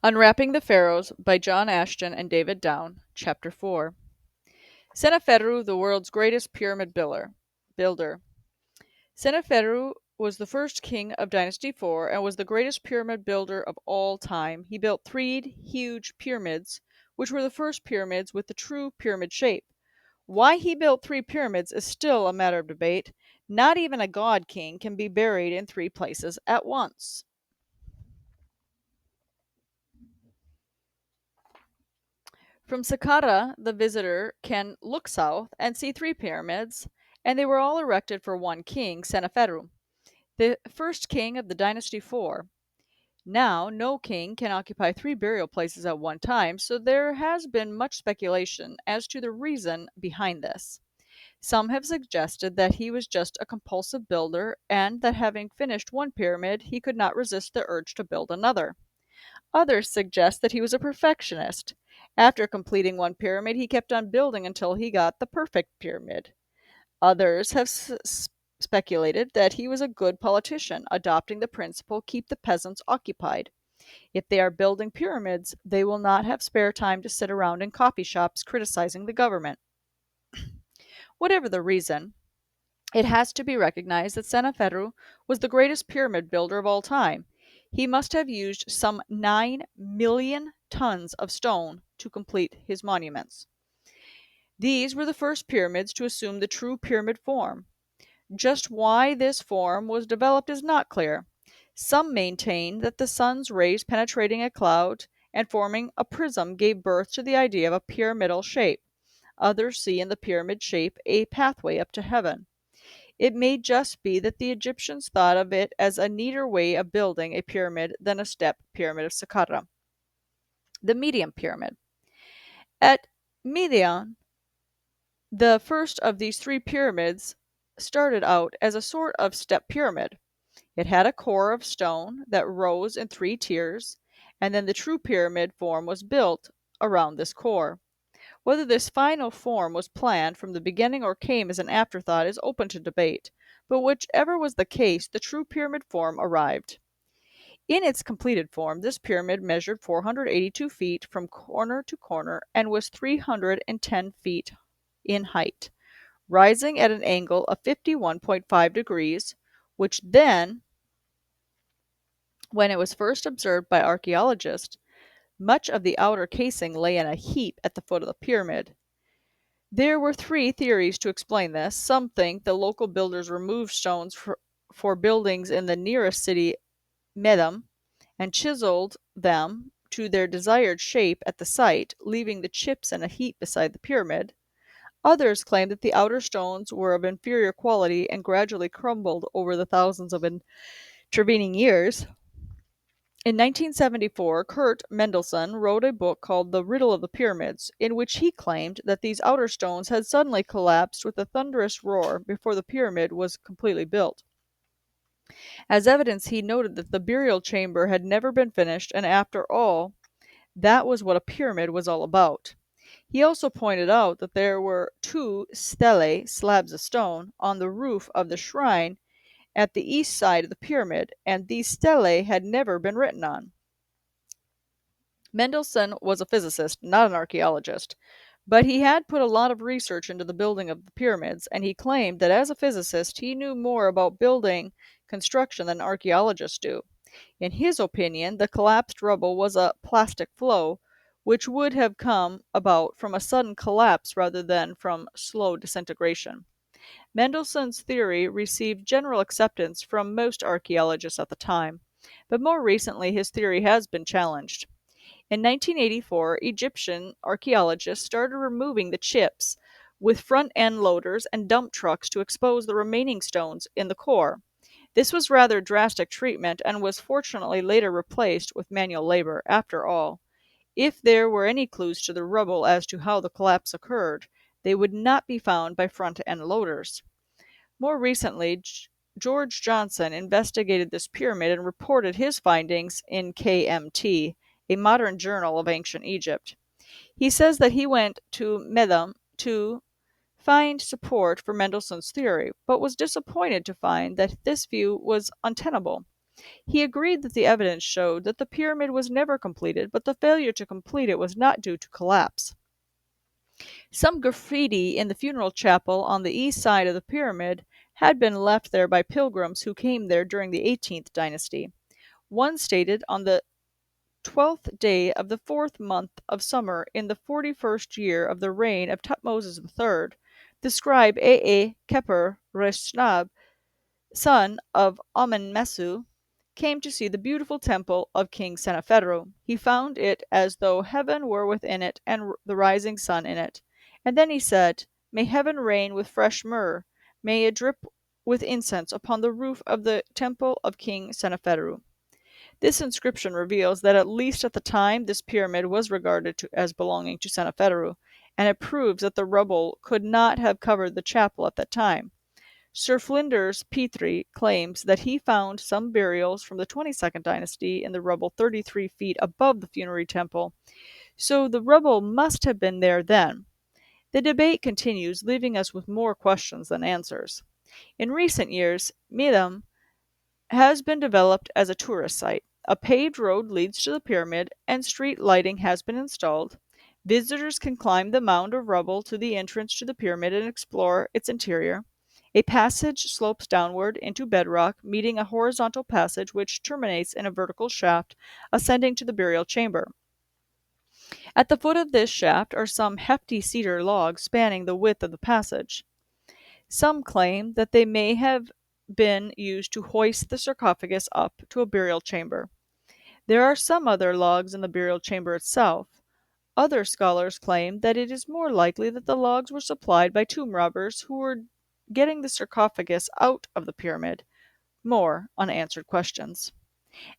Unwrapping the Pharaohs by John Ashton and David Down, Chapter 4. Seneferu, the world's greatest pyramid builder. Seneferu was the first king of Dynasty 4 and was the greatest pyramid builder of all time. He built three huge pyramids, which were the first pyramids with the true pyramid shape. Why he built three pyramids is still a matter of debate. Not even a god king can be buried in three places at once. From Saqqara, the visitor can look south and see three pyramids, and they were all erected for one king, Seneferu, the first king of the Dynasty 4. Now, no king can occupy three burial places at one time, so there has been much speculation as to the reason behind this. Some have suggested that he was just a compulsive builder, and that having finished one pyramid, he could not resist the urge to build another. Others suggest that he was a perfectionist. After completing one pyramid, he kept on building until he got the perfect pyramid. Others have speculated that he was a good politician, adopting the principle keep the peasants occupied. If they are building pyramids, they will not have spare time to sit around in coffee shops criticizing the government. Whatever the reason, it has to be recognized that Seneferu was the greatest pyramid builder of all time. He must have used some 9 million tons of stone to complete his monuments. These were the first pyramids to assume the true pyramid form. Just why this form was developed is not clear. Some maintain that the sun's rays penetrating a cloud and forming a prism gave birth to the idea of a pyramidal shape. Others see in the pyramid shape a pathway up to heaven. It may just be that the Egyptians thought of it as a neater way of building a pyramid than a step pyramid of Saqqara. The medium pyramid. At Median, the first of these three pyramids started out as a sort of step pyramid. It had a core of stone that rose in three tiers, and then the true pyramid form was built around this core. Whether this final form was planned from the beginning or came as an afterthought is open to debate, but whichever was the case, the true pyramid form arrived. In its completed form, this pyramid measured 482 feet from corner to corner and was 310 feet in height, rising at an angle of 51.5 degrees, which then, when it was first observed by archaeologists, much of the outer casing lay in a heap at the foot of the pyramid. There were three theories to explain this. Some think the local builders removed stones for buildings in the nearest city, Medum, and chiseled them to their desired shape at the site, leaving the chips in a heap beside the pyramid. Others claim that the outer stones were of inferior quality and gradually crumbled over the thousands of intervening years. In 1974, Kurt Mendelssohn wrote a book called The Riddle of the Pyramids, in which he claimed that these outer stones had suddenly collapsed with a thunderous roar before the pyramid was completely built. As evidence, he noted that the burial chamber had never been finished, and after all, that was what a pyramid was all about. He also pointed out that there were two stelae, slabs of stone, on the roof of the shrine at the east side of the pyramid, and these stelae had never been written on. Mendelssohn was a physicist, not an archaeologist, but he had put a lot of research into the building of the pyramids, and he claimed that as a physicist he knew more about building construction than archaeologists do. In his opinion, the collapsed rubble was a plastic flow, which would have come about from a sudden collapse rather than from slow disintegration. Mendelssohn's theory received general acceptance from most archaeologists at the time, but more recently his theory has been challenged. In 1984, Egyptian archaeologists started removing the chips with front-end loaders and dump trucks to expose the remaining stones in the core. This was rather drastic treatment and was fortunately later replaced with manual labor. After all, if there were any clues to the rubble as to how the collapse occurred, they would not be found by front-end loaders. More recently, George Johnson investigated this pyramid and reported his findings in KMT, a modern journal of ancient Egypt. He says that he went to Medum to find support for Mendelssohn's theory, but was disappointed to find that this view was untenable. He agreed that the evidence showed that the pyramid was never completed, but the failure to complete it was not due to collapse. Some graffiti in the funeral chapel on the east side of the pyramid had been left there by pilgrims who came there during the 18th dynasty. One stated, on the 12th day of the 4th month of summer in the 41st year of the reign of Tutmosis III, the scribe Aa Keper Reshnab, son of Amenmesu, came to see the beautiful temple of King Sennacherib. He found it as though heaven were within it and the rising sun in it. And then he said, "May heaven rain with fresh myrrh, may it drip with incense upon the roof of the temple of King Sennacherib." This inscription reveals that at least at the time this pyramid was regarded as belonging to Sennacherib, and it proves that the rubble could not have covered the chapel at that time. Sir Flinders Petrie claims that he found some burials from the 22nd dynasty in the rubble 33 feet above the funerary temple, so the rubble must have been there then. The debate continues, leaving us with more questions than answers. In recent years, Midam has been developed as a tourist site. A paved road leads to the pyramid, and street lighting has been installed. Visitors can climb the mound of rubble to the entrance to the pyramid and explore its interior. A passage slopes downward into bedrock, meeting a horizontal passage which terminates in a vertical shaft ascending to the burial chamber. At the foot of this shaft are some hefty cedar logs spanning the width of the passage. Some claim that they may have been used to hoist the sarcophagus up to a burial chamber. There are some other logs in the burial chamber itself. Other scholars claim that it is more likely that the logs were supplied by tomb robbers who were getting the sarcophagus out of the pyramid. More unanswered questions.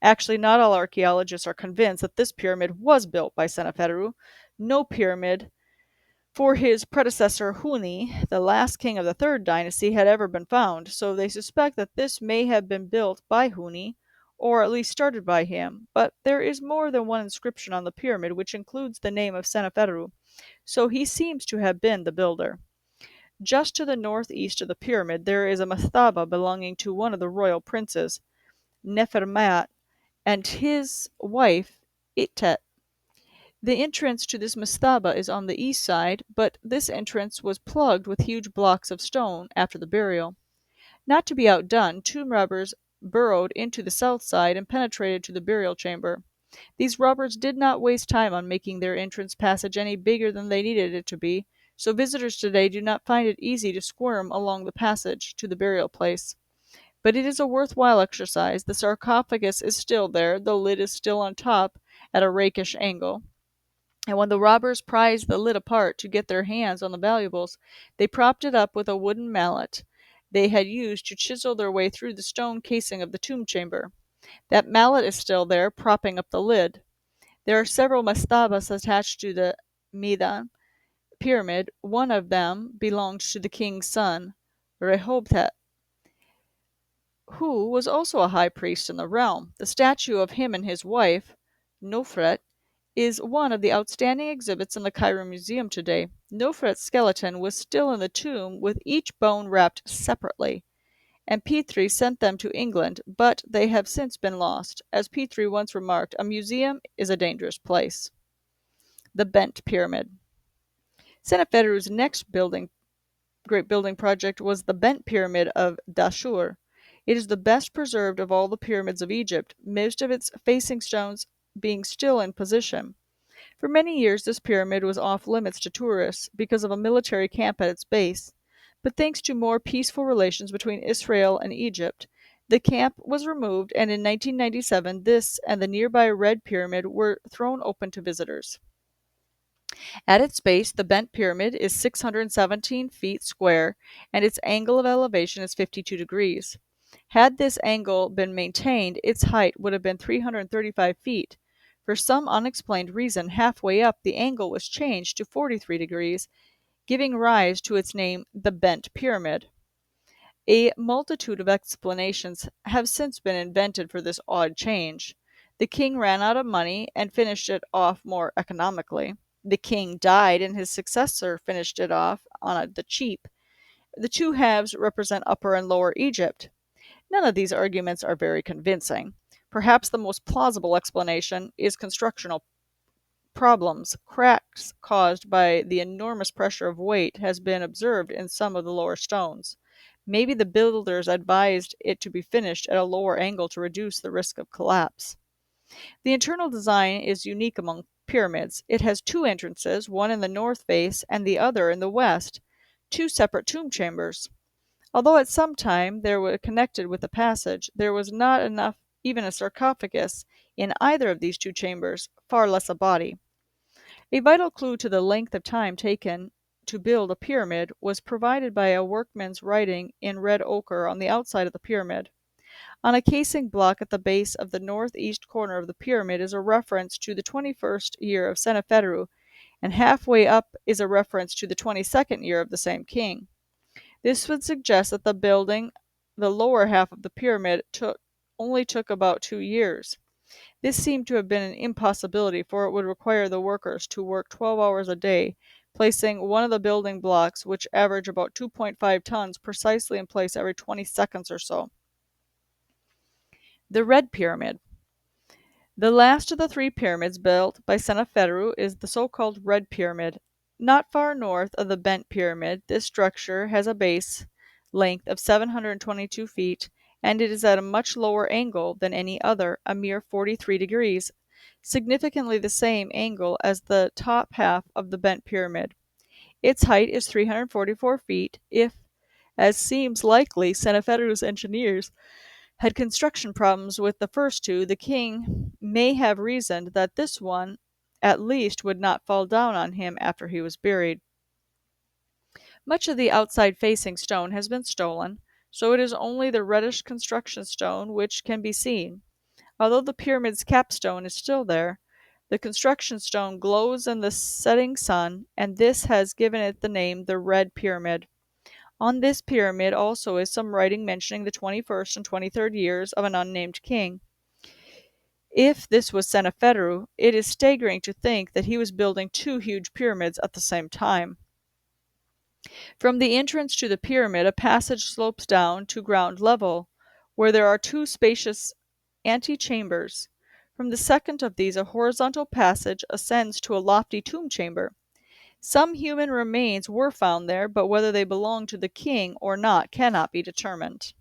Actually, not all archaeologists are convinced that this pyramid was built by Sennacherib. No pyramid for his predecessor Huni, the last king of the third dynasty, had ever been found, so they suspect that this may have been built by Huni, or at least started by him. But there is more than one inscription on the pyramid which includes the name of Sennacherib, so he seems to have been the builder. Just to the northeast of the pyramid there is a mastaba belonging to one of the royal princes, Nefermat, and his wife Itet. The entrance to this mastaba is on the east side, but this entrance was plugged with huge blocks of stone after the burial. Not to be outdone, tomb robbers burrowed into the south side and penetrated to the burial chamber. These robbers did not waste time on making their entrance passage any bigger than they needed it to be, so visitors today do not find it easy to squirm along the passage to the burial place. But it is a worthwhile exercise. The sarcophagus is still there, the lid is still on top at a rakish angle. And when the robbers prized the lid apart to get their hands on the valuables, they propped it up with a wooden mallet they had used to chisel their way through the stone casing of the tomb chamber. That mallet is still there, propping up the lid. There are several mastabas attached to the Midan pyramid. One of them belonged to the king's son, Rehoboth, who was also a high priest in the realm. The statue of him and his wife, Nofret, is one of the outstanding exhibits in the Cairo Museum today. Nofret's skeleton was still in the tomb with each bone wrapped separately, and Petrie sent them to England, but they have since been lost. As Petrie once remarked, a museum is a dangerous place. The Bent Pyramid. Sennacherib's next great building project was the Bent Pyramid of Dashur. It is the best preserved of all the pyramids of Egypt, most of its facing stones being still in position. For many years this pyramid was off limits to tourists because of a military camp at its base, but thanks to more peaceful relations between Israel and Egypt, the camp was removed, and in 1997 this and the nearby Red Pyramid were thrown open to visitors. At its base, the bent pyramid is 617 feet square, and its angle of elevation is 52 degrees. Had this angle been maintained, its height would have been 335 feet. For some unexplained reason, halfway up, the angle was changed to 43 degrees, giving rise to its name, the Bent Pyramid. A multitude of explanations have since been invented for this odd change. The king ran out of money and finished it off more economically. The king died and his successor finished it off on the cheap. The two halves represent Upper and Lower Egypt. None of these arguments are very convincing. Perhaps the most plausible explanation is constructional problems. Cracks caused by the enormous pressure of weight has been observed in some of the lower stones. Maybe the builders advised it to be finished at a lower angle to reduce the risk of collapse. The internal design is unique among pyramids. It has two entrances, one in the north face and the other in the west, two separate tomb chambers. Although at some time they were connected with a passage, there was not enough even a sarcophagus in either of these two chambers, far less a body. A vital clue to the length of time taken to build a pyramid was provided by a workman's writing in red ochre on the outside of the pyramid. On a casing block at the base of the northeast corner of the pyramid is a reference to the 21st year of Senneferu, and halfway up is a reference to the 22nd year of the same king. This would suggest that the building the lower half of the pyramid only took about 2 years. This seemed to have been an impossibility, for it would require the workers to work 12 hours a day, placing one of the building blocks, which average about 2.5 tons, precisely in place every 20 seconds or so. The Red Pyramid. The last of the three pyramids built by Senneferu is the so-called Red Pyramid. Not far north of the Bent Pyramid, this structure has a base length of 722 feet, and it is at a much lower angle than any other, a mere 43 degrees, significantly the same angle as the top half of the Bent Pyramid. Its height is 344 feet. If, as seems likely, Senneferu's engineers had construction problems with the first two, the king may have reasoned that this one at least would not fall down on him after he was buried. Much of the outside facing stone has been stolen, so it is only the reddish construction stone which can be seen. Although the pyramid's capstone is still there, the construction stone glows in the setting sun, and this has given it the name the Red Pyramid. On this pyramid also is some writing mentioning the 21st and 23rd years of an unnamed king. If this was Senneferu, it is staggering to think that he was building two huge pyramids at the same time. From the entrance to the pyramid, a passage slopes down to ground level, where there are two spacious antechambers. From the second of these, a horizontal passage ascends to a lofty tomb chamber. Some human remains were found there, but whether they belonged to the king or not cannot be determined.